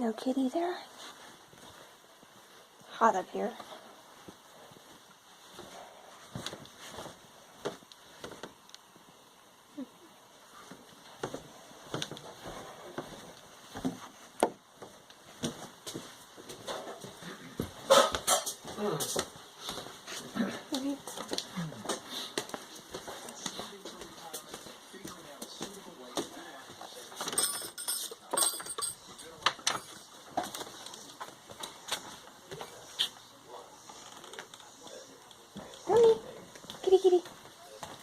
No kitty there. Hot up here. Honey, kitty, kitty.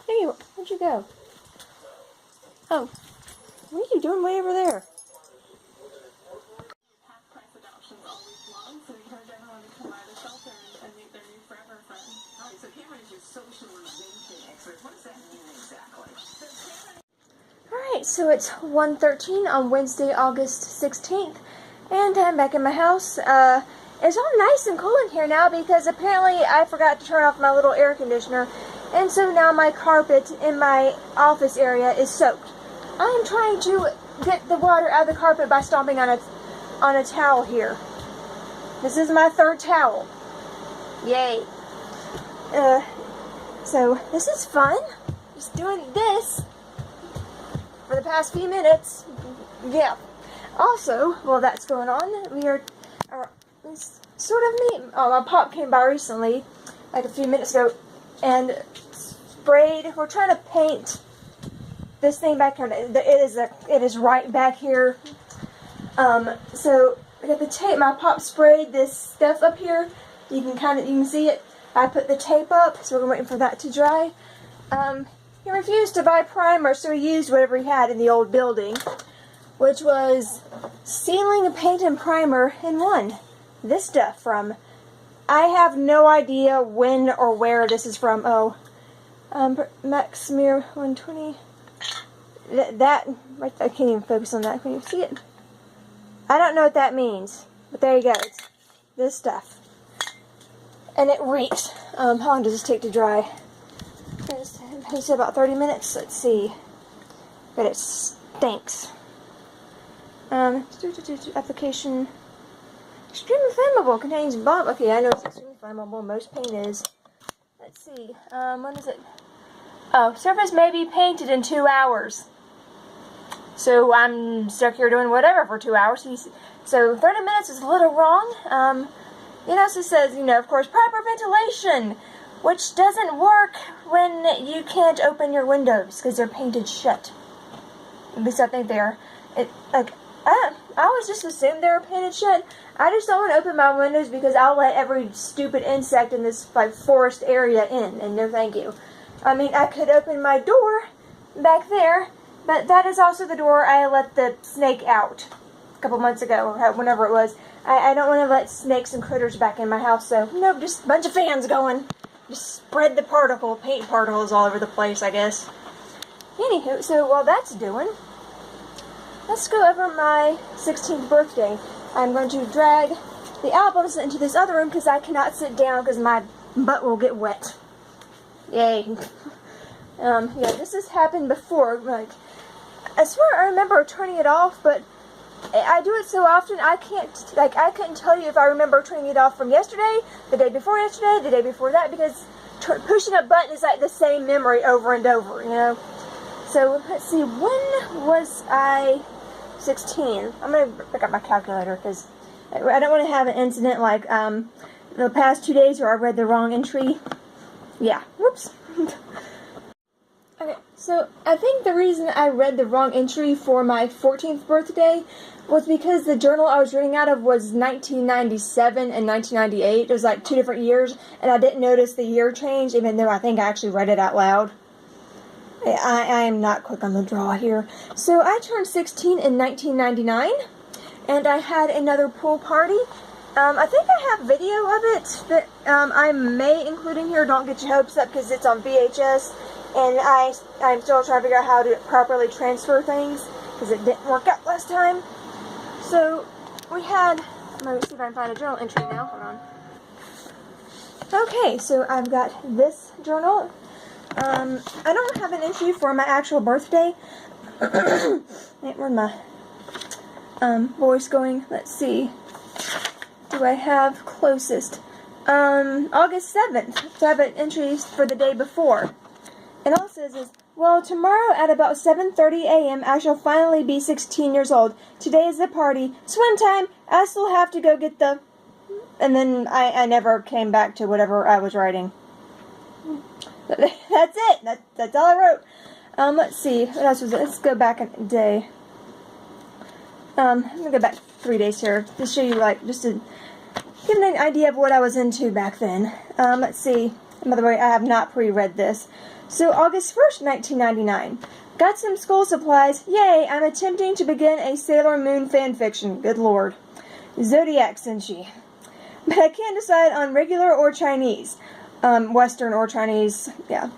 There you are. Where'd you go? Oh, what are you doing way over there? Alright, so it's 1:13 on Wednesday, August 16th, and I'm back in my house. It's all nice and cool in here now because apparently I forgot to turn off my little air conditioner, and so now my carpet in my office area is soaked. I am trying to get the water out of the carpet by stomping on a towel here. This is my third towel. Yay. So this is fun. Just doing this for the past few minutes. Yeah. Also, while that's going on, we are sort of me. Oh, my pop came by recently, like a few minutes ago, and sprayed. We're trying to paint this thing back here. It is right back here. So I got the tape. My pop sprayed this stuff up here. You can see it. I put the tape up, so we're waiting for that to dry. He refused to buy primer, so he used whatever he had in the old building, which was sealing, paint, and primer in one. This stuff from, I have no idea when or where this is from. Oh, Max Smear 120. That right, I can't even focus on that. Can you see it? I don't know what that means, but there you go. It's this stuff. And it reeks. How long does this take to dry? He said about 30 minutes. Let's see. But it stinks. Application. Extremely flammable. Contains bomb. Okay, I know it's extremely flammable. Most paint is. Let's see. When is it? Oh, surface may be painted in 2 hours. So I'm stuck here doing whatever for 2 hours. So 30 minutes is a little wrong. It also says, of course, proper ventilation, which doesn't work when you can't open your windows because they're painted shut. At least I think they are. I always just assumed they were painted shut. I just don't want to open my windows because I'll let every stupid insect in this forest area in, and no thank you. I mean, I could open my door back there, but that is also the door I let the snake out a couple months ago, or whenever it was. I don't want to let snakes and critters back in my house, so nope, just a bunch of fans going. Just spread the paint particles all over the place, I guess. Anywho, so while that's doing, let's go over my 16th birthday. I'm going to drag the albums into this other room because I cannot sit down because my butt will get wet. Yay. Yeah, this has happened before. Like, I swear I remember turning it off, but I do it so often I couldn't tell you if I remember turning it off from yesterday, the day before yesterday, the day before that, because pushing a button is like the same memory over and over, So, let's see, when was I 16? I'm going to pick up my calculator because I don't want to have an incident like the past 2 days where I read the wrong entry. Yeah, whoops. Okay, so I think the reason I read the wrong entry for my 14th birthday was because the journal I was reading out of was 1997 and 1998. It was like 2 different years, and I didn't notice the year change, even though I think I actually read it out loud. I am not quick on the draw here. So I turned 16 in 1999, and I had another pool party. I think I have video of it that I may include in here. Don't get your hopes up because it's on VHS. And I'm still trying to figure out how to properly transfer things because it didn't work out last time. So we had, let me see if I can find a journal entry now. Hold on. Okay, so I've got this journal. I don't have an entry for my actual birthday. Where'd my voice going. Let's see. Do I have closest? August 7th. So I have an entry for the day before. And all it says is, well, tomorrow at about 7:30 a.m. I shall finally be 16 years old. Today is the party. Swim time. I still have to go get the... And then I never came back to whatever I was writing. That's it. That's all I wrote. Let's see. What else was it? Let's go back a day. I'm going to go back 3 days here to show you, like, just to give an idea of what I was into back then. Let's see. By the way, I have not pre-read this. So, August 1st, 1999. Got some school supplies. Yay, I'm attempting to begin a Sailor Moon fanfiction. Good lord. Zodiac Senshi. But I can't decide on regular or Chinese. Western or Chinese, yeah.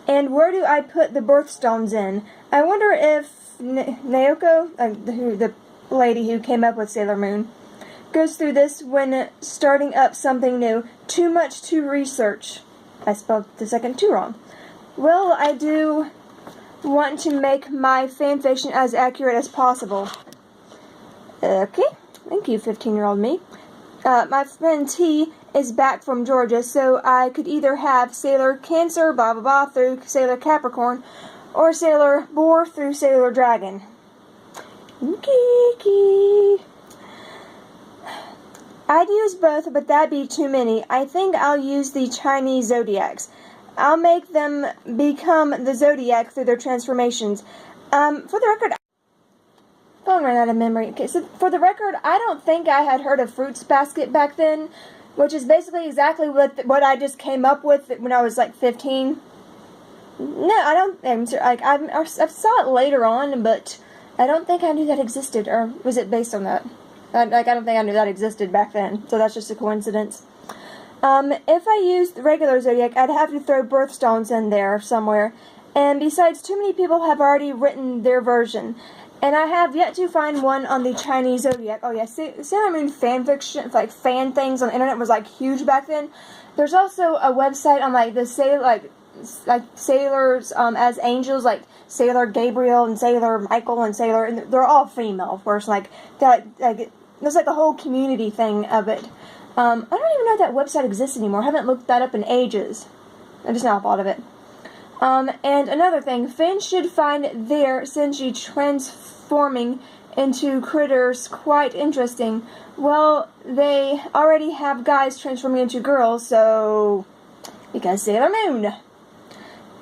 And where do I put the birthstones in? I wonder if Naoko, the lady who came up with Sailor Moon, goes through this when starting up something new. Too much to research. I spelled the second two wrong. Well, I do want to make my fanfiction as accurate as possible. Okay, thank you, 15-year-old me. My friend T is back from Georgia, so I could either have Sailor Cancer, blah blah blah, through Sailor Capricorn, or Sailor Boar through Sailor Dragon. Geeky. I'd use both, but that'd be too many. I think I'll use the Chinese zodiacs. I'll make them become the zodiac through their transformations. For the record, phone ran out of memory. Okay, so for the record, I don't think I had heard of Fruits Basket back then, which is basically exactly what I just came up with when I was like 15. No, I don't. I saw it later on, but I don't think I knew that existed, or was it based on that? I don't think I knew that existed back then, so that's just a coincidence. If I used the regular zodiac, I'd have to throw birthstones in there somewhere. And besides, too many people have already written their version. And I have yet to find one on the Chinese zodiac. Oh yeah, Sailor Moon fanfiction, like fan things on the internet was like huge back then. There's also a website on like the sailors as angels, like Sailor Gabriel and Sailor Michael and Sailor, and they're all female, of course. Like that, like there's like a whole community thing of it. I don't even know if that website exists anymore. I haven't looked that up in ages. I just now thought of it. And another thing, fans should find their Senshi transforming into critters quite interesting. Well, they already have guys transforming into girls, so because Sailor Moon.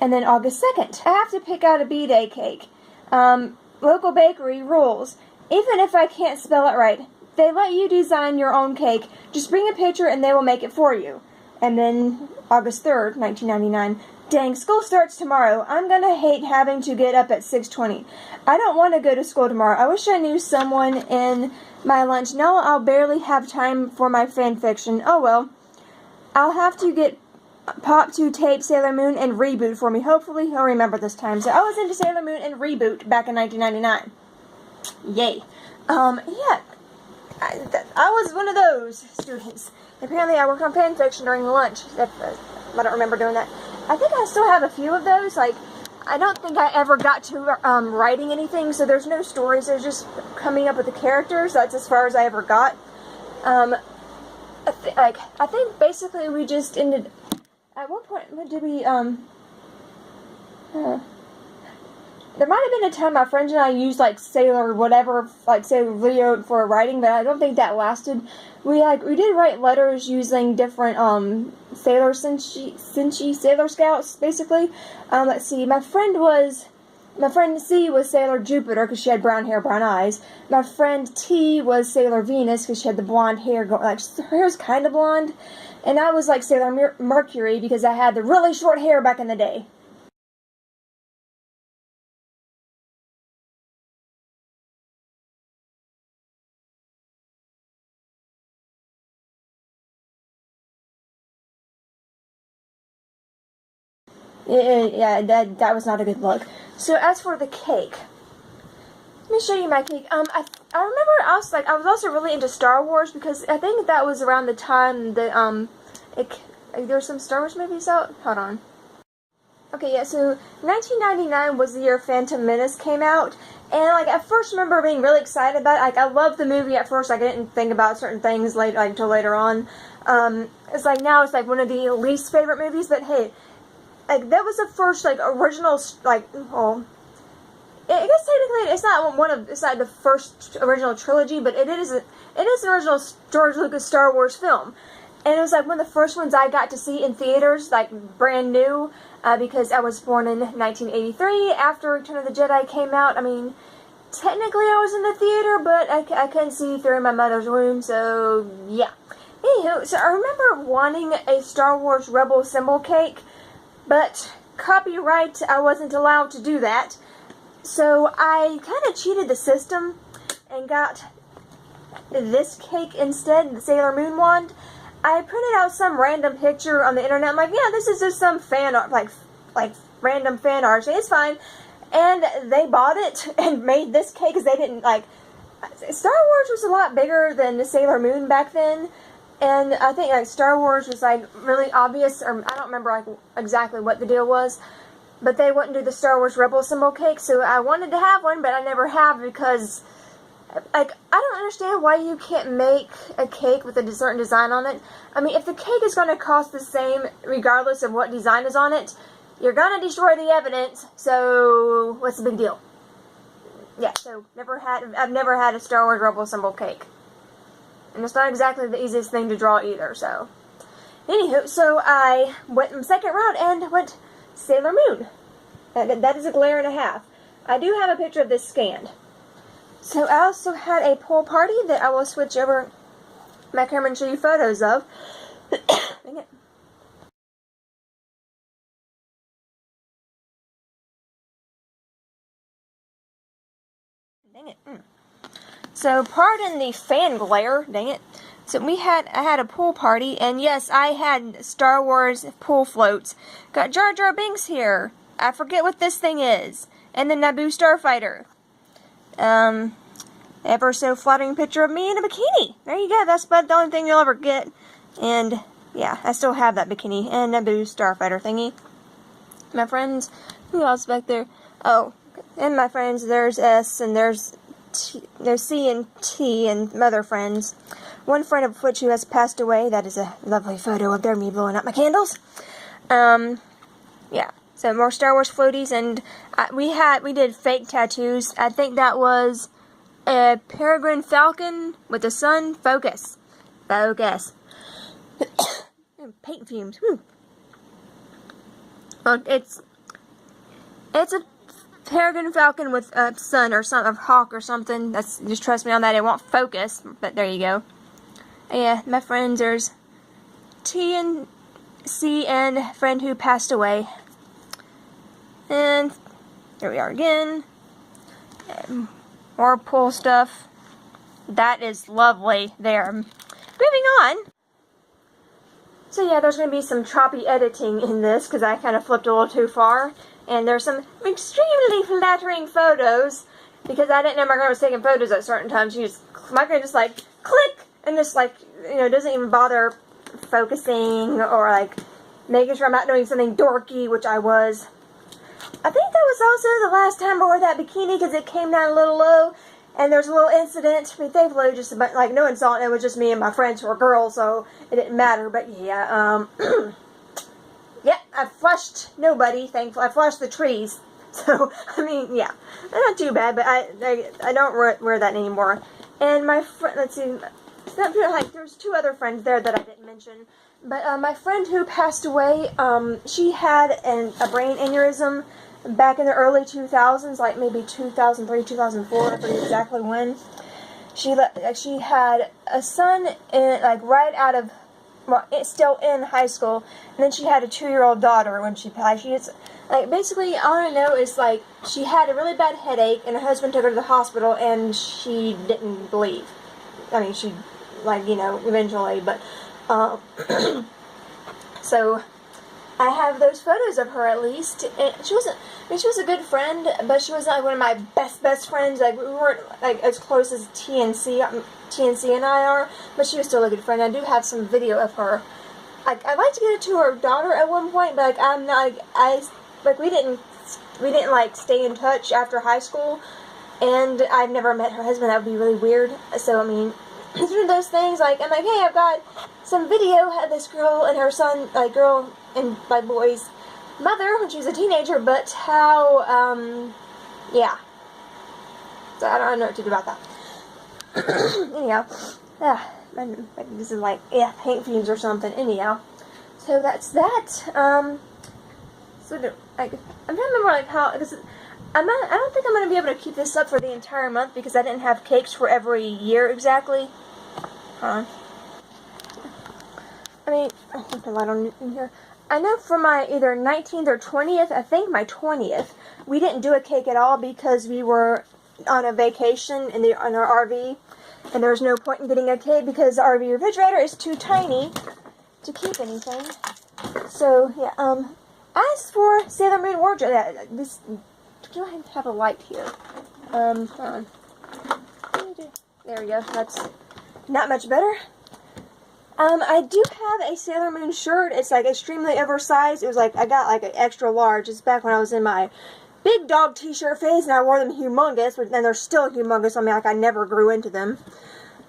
And then August 2nd, I have to pick out a B-Day cake. Local bakery rules. Even if I can't spell it right, they let you design your own cake. Just bring a picture and they will make it for you. And then August 3rd, 1999. Dang, school starts tomorrow. I'm gonna hate having to get up at 6:20. I don't want to go to school tomorrow. I wish I knew someone in my lunch. Now I'll barely have time for my fanfiction. Oh well. I'll have to get Pop to tape Sailor Moon and Reboot for me. Hopefully he'll remember this time. So I was into Sailor Moon and Reboot back in 1999. Yay. Yeah. I was one of those students. Apparently I worked on fanfiction during lunch. I don't remember doing that. I think I still have a few of those. Like, I don't think I ever got to writing anything, so there's no stories. There's just coming up with the characters. That's as far as I ever got. I think basically we just ended... At what point did we, there might have been a time my friends and I used, like, Sailor whatever, like, Sailor video for writing, but I don't think that lasted. We did write letters using different, Sailor Senshi, Sailor Scouts, basically. Let's see, my friend C was Sailor Jupiter, because she had brown hair, brown eyes. My friend T was Sailor Venus, because she had the blonde hair, like, her hair was kind of blonde. And I was like Sailor Mercury, because I had the really short hair back in the day. Yeah, that was not a good look. So as for the cake, let me show you my cake. I remember I was also really into Star Wars, because I think that was around the time that there were some Star Wars movies out. Hold on. Okay, yeah, so 1999 was the year Phantom Menace came out, And like at first, I remember being really excited about it. Like I loved the movie at first. Like I didn't think about certain things later, like until later on. It's like now it's like one of the least favorite movies. But hey, like that was the first like original like well, I guess technically it's not it's not the first original trilogy, but it is an original George Lucas Star Wars film. And it was like one of the first ones I got to see in theaters, like brand new, because I was born in 1983 after Return of the Jedi came out. I mean, technically I was in the theater, but I couldn't see through my mother's womb, so yeah. Anywho, so I remember wanting a Star Wars Rebel symbol cake, but copyright, I wasn't allowed to do that. So I kind of cheated the system and got this cake instead, the Sailor Moon wand. I printed out some random picture on the internet. I'm like, yeah, this is just some fan art, like random fan art. It's fine. And they bought it and made this cake because they didn't, like, Star Wars was a lot bigger than the Sailor Moon back then. And I think, like, Star Wars was, like, really obvious, or I don't remember, like, exactly what the deal was. But they wouldn't do the Star Wars Rebel symbol cake, so I wanted to have one, but I never have because, like, I don't understand why you can't make a cake with a certain design on it. I mean, if the cake is going to cost the same regardless of what design is on it, you're going to destroy the evidence, so what's the big deal? Yeah, so I've never had a Star Wars Rebel symbol cake. And it's not exactly the easiest thing to draw either, so. Anywho, so I went in the second round and went Sailor Moon. That is a glare and a half. I do have a picture of this scanned. So I also had a pool party that I will switch over my camera and show you photos of. Dang it. Dang it. So pardon the fan glare. Dang it. So I had a pool party, and yes, I had Star Wars pool floats. Got Jar Jar Binks here. I forget what this thing is. And the Naboo Starfighter. Ever so flattering picture of me in a bikini. There you go. That's about the only thing you'll ever get. And yeah, I still have that bikini and Naboo Starfighter thingy. My friends, who else back there? Oh, and my friends, there's S and there's C and T and other friends. One friend of which who has passed away. That is a lovely photo of me blowing out my candles. Yeah. So more Star Wars floaties, and we did fake tattoos. I think that was a peregrine falcon with the sun. Focus. Paint fumes. Whew. Well, it's a peregrine falcon with a sun or some of hawk or something. That's just trust me on that. It won't focus, but there you go. Yeah, my friends, there's T and C and friend who passed away. And here we are again. More pool stuff. That is lovely there. Moving on. So yeah, there's going to be some choppy editing in this because I kind of flipped a little too far. And there's some extremely flattering photos because I didn't know my grandma was taking photos at certain times. My grandma just like click and just like, you know, doesn't even bother focusing or like making sure I'm not doing something dorky, which I was. I think that was also the last time I wore that bikini because it came down a little low and there was a little incident. I mean, thankfully, just about, like, no insult, it was just me and my friends who were girls, so it didn't matter, but yeah, yeah, I flushed nobody, thankfully. I flushed the trees, so, I mean, yeah, not too bad, but I don't wear that anymore. And my friend, let's see, like, there's two other friends there that I didn't mention, but my friend who passed away, she had a brain aneurysm back in the early 2000s, like maybe 2003, 2004, I forget exactly when. She had a son, like right out of, well, it's still in high school, and then she had a 2-year-old daughter when she passed. She's like, basically, all I know is like she had a really bad headache, and her husband took her to the hospital, and she didn't believe. I mean, she, like, you know, eventually, but so I have those photos of her at least. And she wasn't, I mean, she was a good friend, but she was not one of my best friends. Like, we weren't like as close as TNC and I are, but she was still a good friend. I do have some video of her. Like, I'd like to get it to her daughter at one point, but like I'm not. We didn't like stay in touch after high school. and I've never met her husband. That would be really weird. So, I mean, it's one of those things, like, I'm like, hey, I've got some video of this girl and her son, like, girl and my boy's mother when she was a teenager, but how, yeah. So I don't know what to do about that. Anyhow, this is like, yeah, paint fumes or something. Anyhow, so that's that. So I'm trying to remember like how, because I don't think I'm gonna be able to keep this up for the entire month because I didn't have cakes for every year exactly. Hold on. I mean, I think the light on in here. I know for my either 19th or 20th, I think my 20th, we didn't do a cake at all because we were on a vacation in our RV, and there was no point in getting a cake because the RV refrigerator is too tiny to keep anything. So yeah, as for Sailor Moon wardrobe, do I have a light here? Hold on. There we go. That's not much better. I do have a Sailor Moon shirt. It's like extremely oversized. It was like, I got like an extra large. It's back when I was in my big dog t-shirt phase and I wore them humongous, but then they're still humongous on me, like I never grew into them.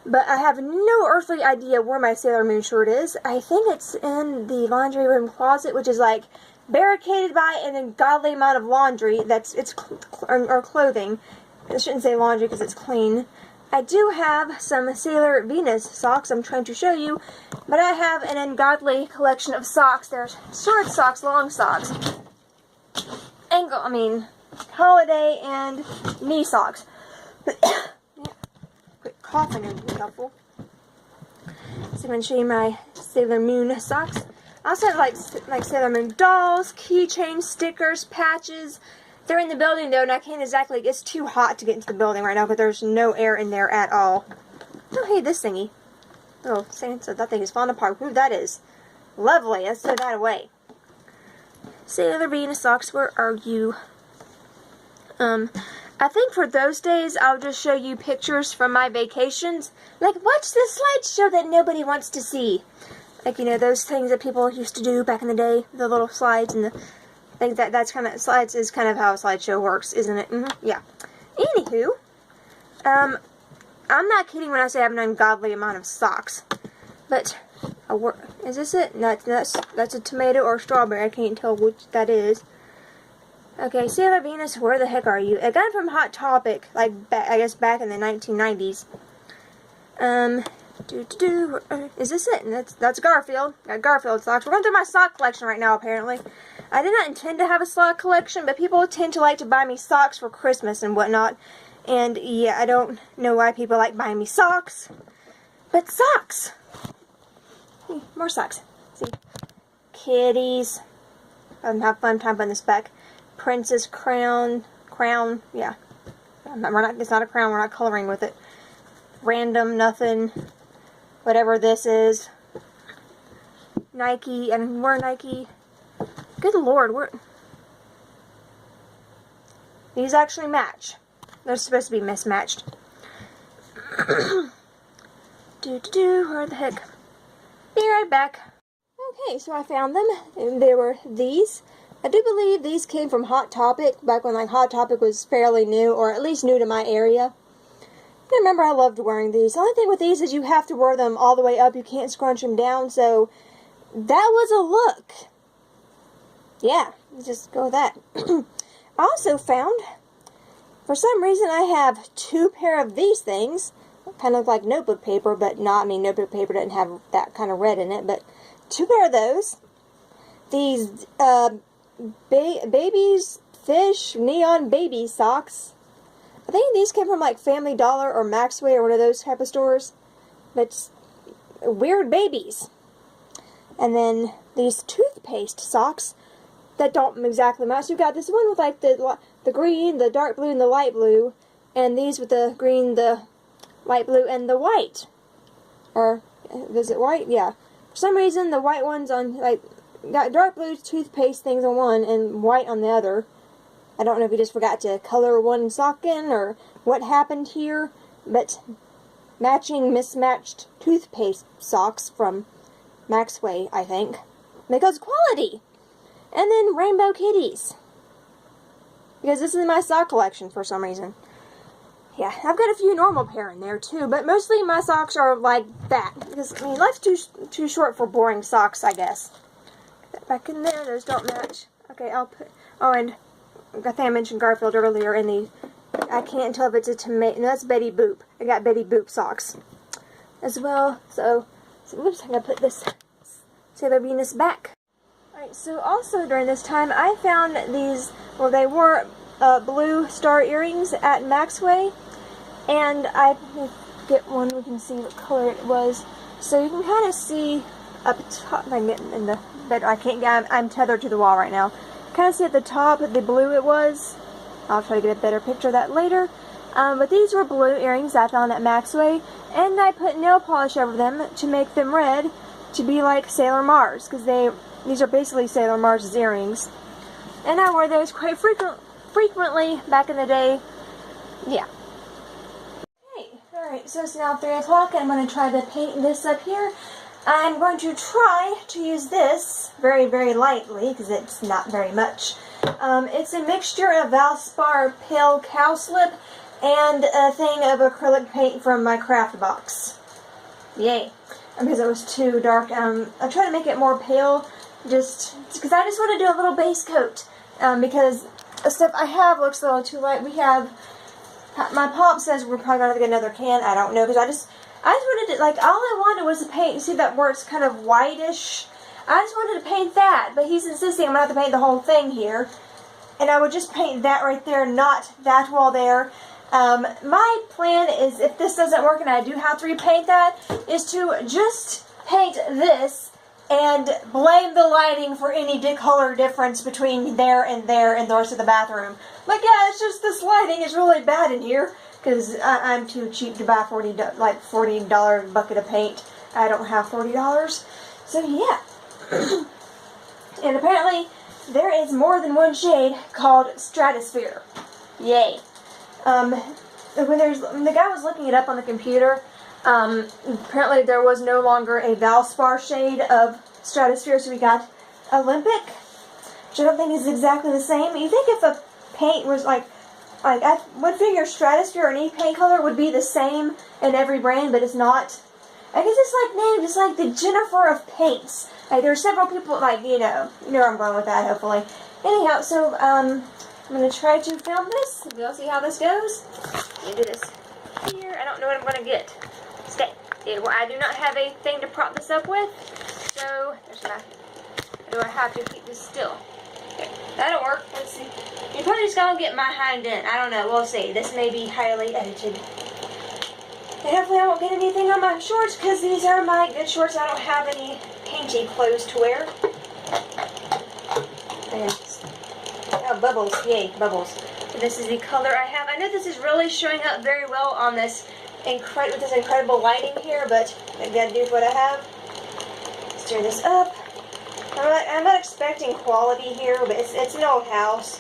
But I have no earthly idea where my Sailor Moon shirt is. I think it's in the laundry room closet, which is like barricaded by an ungodly amount of laundry or clothing. I shouldn't say laundry because it's clean. I do have some Sailor Venus socks I'm trying to show you, but I have an ungodly collection of socks. There's short socks, long socks, holiday and knee socks. Quit coughing and be helpful. So I'm going to show you my Sailor Moon socks. I also have like Sailor Moon dolls, keychains, stickers, patches. They're in the building though, and I can't exactly, it's too hot to get into the building right now, but there's no air in there at all. Oh, hey, this thingy. Oh, Santa, that thing is falling apart. Ooh, that is lovely. Let's throw that away. Sailor Venus socks, where are you? I think for those days, I'll just show you pictures from my vacations. Like, watch this slideshow that nobody wants to see. Like, you know, those things that people used to do back in the day, the little slides and the... I think that's kind of, slides is kind of how a slideshow works, isn't it? Yeah. Anywho, I'm not kidding when I say I have an ungodly amount of socks. But, is this it? No, that's a tomato or strawberry. I can't tell which that is. Okay, Sailor Venus, where the heck are you? I got it from Hot Topic, like, I guess back in the 1990s. Is this it? That's Garfield. Got Garfield socks. We're going through my sock collection right now, apparently. I did not intend to have a sock collection, but people tend to like to buy me socks for Christmas and whatnot. And yeah, I don't know why people like buying me socks. But socks! More socks. See? Kitties. I'm having a fun time putting this back. Princess crown, yeah. It's not a crown, we're not coloring with it. Random, nothing. Whatever this is. Nike, and we're Nike. Good lord, these actually match. They're supposed to be mismatched. Where the heck? Be right back. Okay, so I found them, and they were these. I do believe these came from Hot Topic, back when like Hot Topic was fairly new, or at least new to my area. I remember I loved wearing these. The only thing with these is you have to wear them all the way up. You can't scrunch them down, so that was a look. Yeah, just go with that. I also found, for some reason, I have 2 pair of these things. Kind of look like notebook paper, but not. I mean, notebook paper doesn't have that kind of red in it, but 2 pair of those. These babies fish neon baby socks. I think these came from like Family Dollar or Maxway or one of those type of stores. But weird babies. And then these toothpaste socks that don't exactly match. You've got this one with like the green, the dark blue, and the light blue. And these with the green, the light blue, and the white. Or, is it white? Yeah. For some reason, the white one's on, like, got dark blue toothpaste things on one and white on the other. I don't know if you just forgot to color one sock in or what happened here, but matching mismatched toothpaste socks from Maxway, I think. Because quality! And then rainbow kitties. Because this is my sock collection for some reason. Yeah, I've got a few normal pair in there too, but mostly my socks are like that. Because, I mean, life's too short for boring socks, I guess. Get that back in there, those don't match. Okay, I'll put, oh, and I think I mentioned Garfield earlier in the, I can't tell if it's a tomato, no, that's Betty Boop. I got Betty Boop socks as well, so oops, I'm going to put this Sailor Venus back. Alright, so also during this time, I found these, well, they were blue star earrings at Maxway, and I get one, we can see what color it was. So you can kind of see up top, if I can get in the bed, I can't get, I'm tethered to the wall right now. Kind of see at the top the blue it was. I'll try to get a better picture of that later. But these were blue earrings I found at Maxway, and I put nail polish over them to make them red, to be like Sailor Mars, because these are basically Sailor Mars' earrings. And I wore those quite frequently back in the day. Yeah. Alright, so it's now 3 o'clock, and I'm going to try to paint this up here. I'm going to try to use this very, very lightly, because it's not very much. It's a mixture of Valspar Pale Cowslip and a thing of acrylic paint from my craft box. Yay. Because it was too dark. I try to make it more pale, just because I just want to do a little base coat. Because the stuff I have looks a little too light. My pop says we're probably going to get another can. I don't know, because I just wanted to, like, all I wanted was to paint. See that where it's kind of whitish? I just wanted to paint that, but he's insisting I'm going to have to paint the whole thing here. And I would just paint that right there, not that wall there. My plan is, if this doesn't work and I do have to repaint that, is to just paint this and blame the lighting for any color difference between there and the rest of the bathroom. Like, yeah, it's just this lighting is really bad in here, because I'm too cheap to buy $40 bucket of paint. I don't have $40. So, yeah. And apparently, there is more than one shade called Stratosphere. Yay. When the guy was looking it up on the computer, apparently there was no longer a Valspar shade of Stratosphere, so we got Olympic, which I don't think is exactly the same. You think if a paint was like I would figure Stratosphere or any paint color would be the same in every brand, but it's not. I guess it's like named, it's like the Jennifer of paints. Like, there are several people, like, you know where I'm going with that, hopefully. Anyhow, so, I'm going to try to film this. We'll see how this goes. Let me do this here. I don't know what I'm going to get. Stay. Well, I do not have a thing to prop this up with, so, there's my, do I have to keep this still? Okay, that'll work. Let's see. You're probably just going to get my hind end. I don't know. We'll see. This may be highly edited. And hopefully I won't get anything on my shorts, because these are my good shorts. I don't have any painty clothes to wear. And, oh, bubbles. Yay, bubbles. And this is the color I have. I know this is really showing up very well on this with this incredible lighting here, but I gotta do what I have. Stir this up. I'm not expecting quality here, but it's an old house.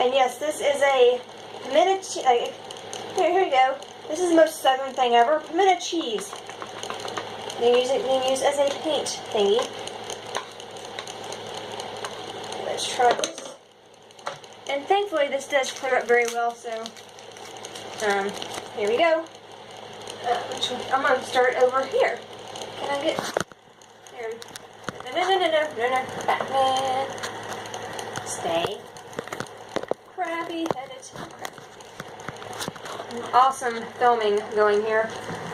And yes, this is a pimento cheese. Here you go. This is the most southern thing ever. Pimento cheese. You can use as a paint thingy. Let's try this. And thankfully this does clear up very well, so here we go. I'm going to start over here. Can I get... There. No. Batman. Stay. Crabby headed. Awesome filming going here.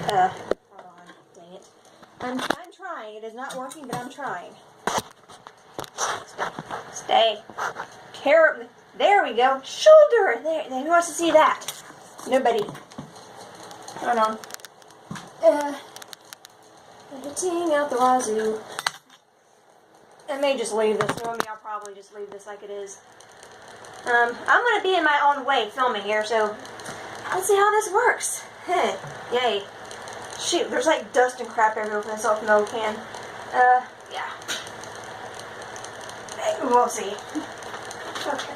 Hold on. Dang it. I'm trying. It is not working, but I'm trying. Stay. There we go. Shoulder. There. Who wants to see that? Nobody. Hold on. Editing out the wazoo. I may just leave this. I'll probably just leave this like it is. I'm going to be in my own way filming here, so let's see how this works. Hey, yay. Shoot, there's like dust and crap everywhere from this open milk can. Yeah. We'll see. Okay.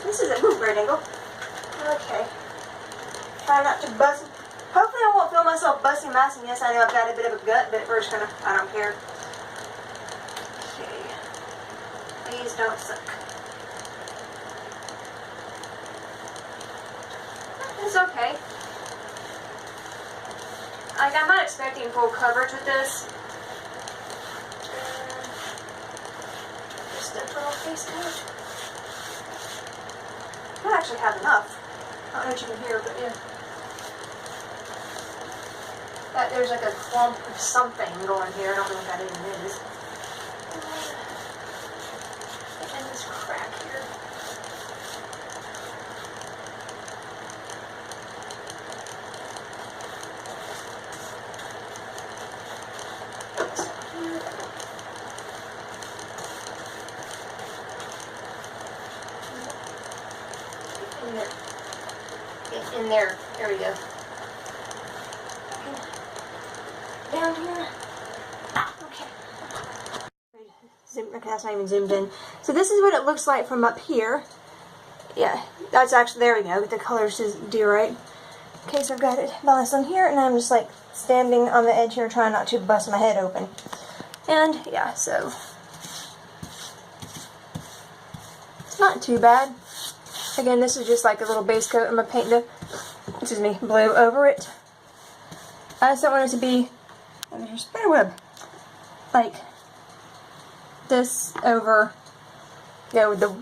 This is a great angle. Okay. Try not to bust. Hopefully I won't feel myself busting my ass, and yes, I know I've got a bit of a gut, but first kind of, I don't care. Okay. Please don't suck. It's okay. Like, I'm not expecting full coverage with this. Just a little face coat. I actually have enough. I don't know what you can hear, but yeah. There's like a clump of something going here. I don't know what that even is. And this crack here. In there. There we go. Down here. Okay. Okay, that's not even zoomed in. So this is what it looks like from up here. Yeah, that's actually, there we go. The colors just do right. Okay, so I've got it balanced on here, and I'm just like standing on the edge here trying not to bust my head open. And yeah, so it's not too bad. Again, this is just like a little base coat. I'm going to paint the, excuse me, blue over it. I just don't want it to be, there's a spider web, like this over, you know, the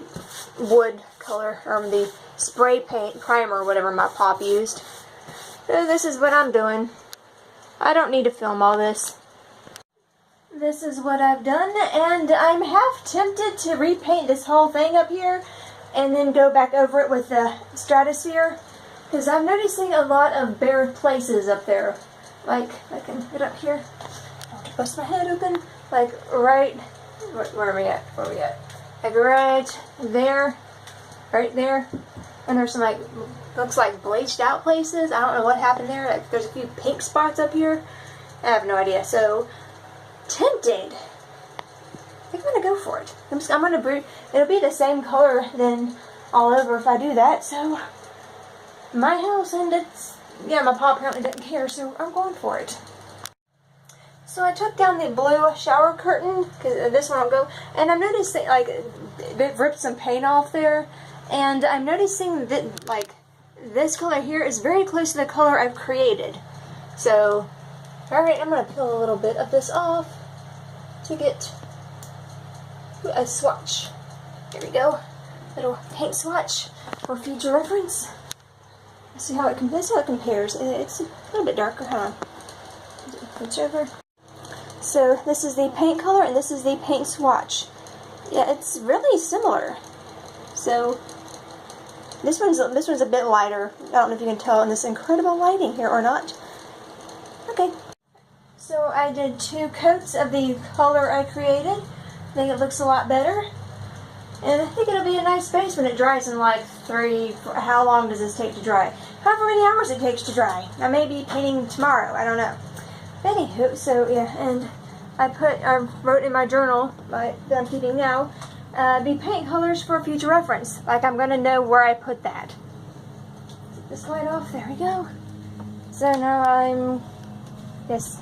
wood color, or the spray paint primer, whatever my pop used. So this is what I'm doing. I don't need to film all this. This is what I've done, and I'm half tempted to repaint this whole thing up here and then go back over it with the Stratosphere, because I'm noticing a lot of bare places up there. Like, I can get up here, I want to bust my head open, like right, where are we at, like right there, and there's some like, looks like bleached out places. I don't know what happened there. Like, there's a few pink spots up here. I have no idea, so tempted. I think I'm going to go for it. I'm going to, it'll be the same color then all over if I do that, so my house, and it's, yeah, my pop apparently doesn't care, so I'm going for it. So I took down the blue shower curtain, because this one will go, and I'm noticing, like, it ripped some paint off there, and I'm noticing that, like, this color here is very close to the color I've created. So, alright, I'm going to peel a little bit of this off to get a swatch. There we go. Little paint swatch for future reference. Let's see how it compares. It's a little bit darker, huh? Switch over. So this is the paint color and this is the paint swatch. Yeah, it's really similar. So this one's a bit lighter. I don't know if you can tell in this incredible lighting here or not. Okay. So I did 2 coats of the color I created. I think it looks a lot better. And I think it'll be a nice base when it dries in like how long does this take to dry? However many hours it takes to dry. I may be painting tomorrow, I don't know. Anywho, so yeah, and I wrote in my journal that I'm keeping now, the paint colors for future reference. Like, I'm going to know where I put that. Take this light off, there we go. So now I'm just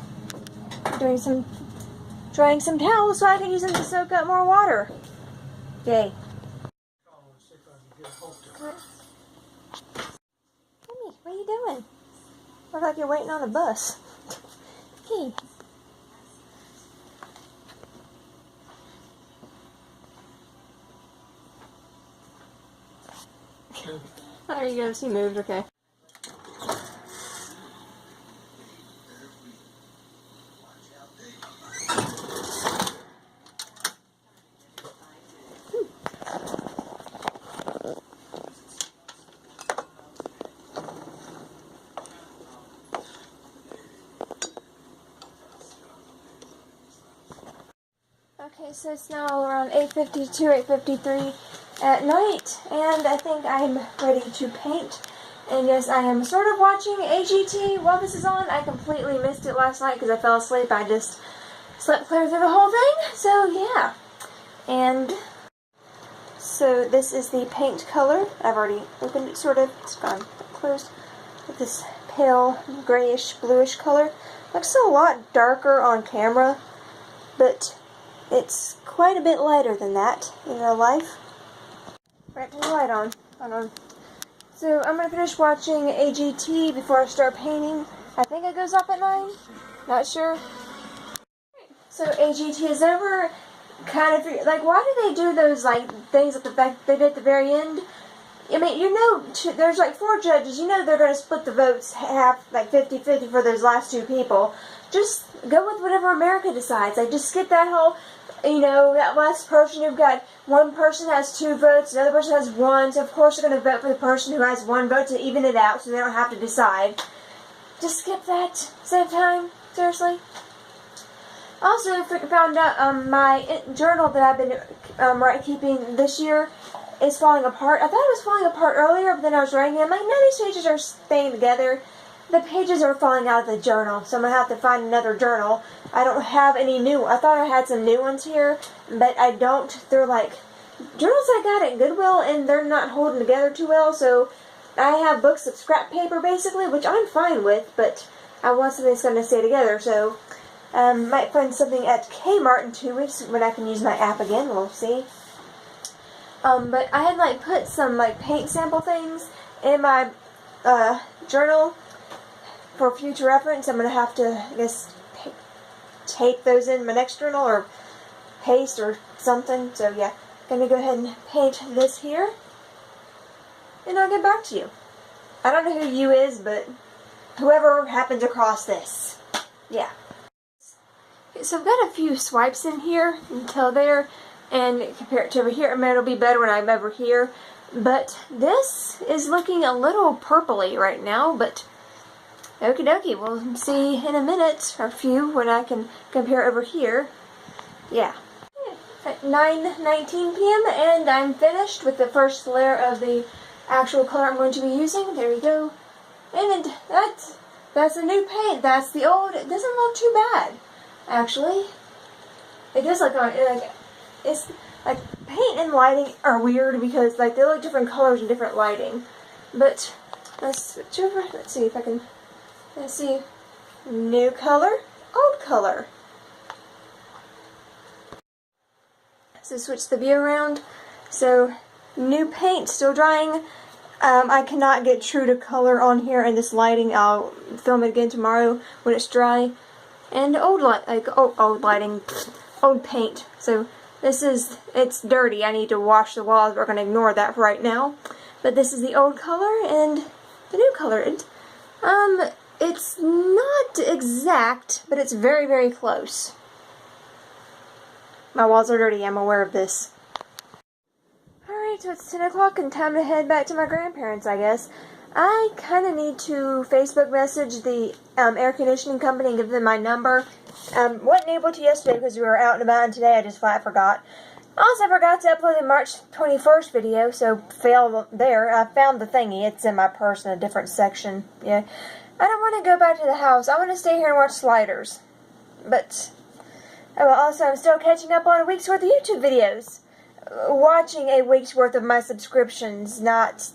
drying some towels so I can use them to soak up more water. Yay. Timmy, what are you doing? Look like you're waiting on a bus. Hey. There you go, she moved, okay. Okay, so it's now around 8:52, 8:53 at night, and I think I'm ready to paint. And yes, I am sort of watching AGT while this is on. I completely missed it last night because I fell asleep. I just slept clear through the whole thing, so yeah. And so this is the paint color. I've already opened it, sort of. It's gone closed. With this pale grayish bluish color. Looks a lot darker on camera, but it's quite a bit lighter than that in real life. Right, turn the light on. Hold on. So I'm going to finish watching AGT before I start painting. I think it goes off at 9. Not sure. So AGT is over. Kind of like, why do they do those like things at the back they did at the very end? I mean, you know, there's like 4 judges. You know they're going to split the votes half, like 50-50 for those last 2 people. Just go with whatever America decides. Like, just skip that whole, you know, that last person. You've got one person has 2 votes, another person has 1. So of course they're going to vote for the person who has 1 vote to even it out, so they don't have to decide. Just skip that. Save time. Seriously. Also, I found out my journal that I've been keeping this year is falling apart. I thought it was falling apart earlier, but then I was writing it. I'm like, no, these pages are staying together. The pages are falling out of the journal, so I'm going to have to find another journal. I don't have any new. I thought I had some new ones here, but I don't. They're like journals I got at Goodwill, and they're not holding together too well, so I have books of scrap paper, basically, which I'm fine with, but I want something that's going to stay together, so might find something at Kmart in 2 weeks when I can use my app again. We'll see. But I had like put some like paint sample things in my journal for future reference. I'm gonna have to, I guess, tape those in my next journal or paste or something. So yeah, gonna go ahead and paint this here, and I'll get back to you. I don't know who you is, but whoever happens across this, yeah. So I've got a few swipes in here until there, and compare it to over here. I mean, it'll be better when I'm over here, but this is looking a little purpley right now, but okie dokie, we'll see in a minute, or a few, when I can compare over here. Yeah. At 9:19 p.m. and I'm finished with the first layer of the actual color I'm going to be using. There we go. And that's a new paint. That's the old. It doesn't look too bad. Actually, it does look like it's like paint and lighting are weird because like they look different colors in different lighting. But let's switch over. Let's see if I can. Let's see, new color, old color. So switch the view around. So new paint still drying. I cannot get true to color on here in this lighting. I'll film it again tomorrow when it's dry. And old lighting, old paint. So this is, it's dirty. I need to wash the walls. We're going to ignore that for right now. But this is the old color and the new color. It's not exact, but it's very, very close. My walls are dirty. I'm aware of this. Alright, so it's 10 o'clock and time to head back to my grandparents, I guess. I kind of need to Facebook message the air conditioning company and give them my number. Wasn't able to yesterday because we were out and about, and today I just flat forgot. Also forgot to upload the March 21st video, so failed there. I found the thingy. It's in my purse in a different section. Yeah, I don't want to go back to the house. I want to stay here and watch Sliders. But also, I'm still catching up on a week's worth of YouTube videos. Watching a week's worth of my subscriptions, not